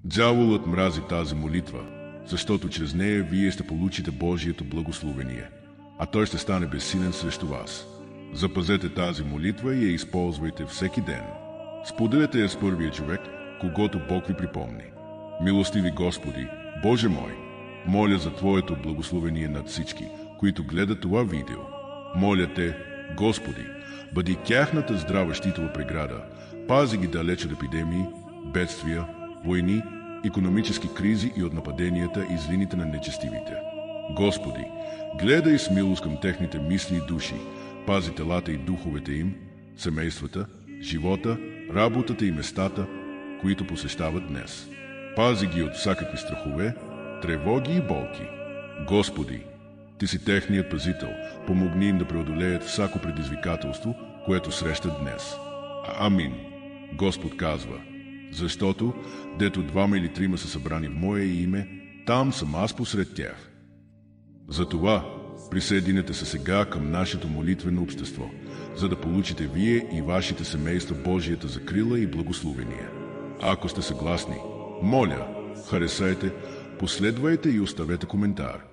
Дяволът мрази тази молитва, защото чрез нея вие ще получите Божието благословение, а той ще стане безсилен срещу вас. Запазете тази молитва и я използвайте всеки ден. Споделете я с първия човек, когото Бог ви припомни. Милостиви Господи, Боже мой, моля за Твоето благословение над всички, които гледат това видео. Моля Те, Господи, бъди тяхната здрава щитова преграда, пази ги далеч от епидемии, бедствия, войни, икономически кризи и от нападенията и злините на нечестивите. Господи, гледай с милост към техните мисли и души, пази телата и духовете им, семействата, живота, работата и местата, които посещават днес. Пази ги от всякакви страхове, тревоги и болки. Господи, Ти си техният пазител, помогни им да преодолеят всяко предизвикателство, което срещат днес. Амин. Господ казва: защото, дето 2 или 3 са събрани в Мое име, там съм аз посред тях. Затова присъединете се сега към нашето молитвено общество, за да получите вие и вашите семейства Божията закрила и благословение. Ако сте съгласни, моля, харесайте, последвайте и оставете коментар.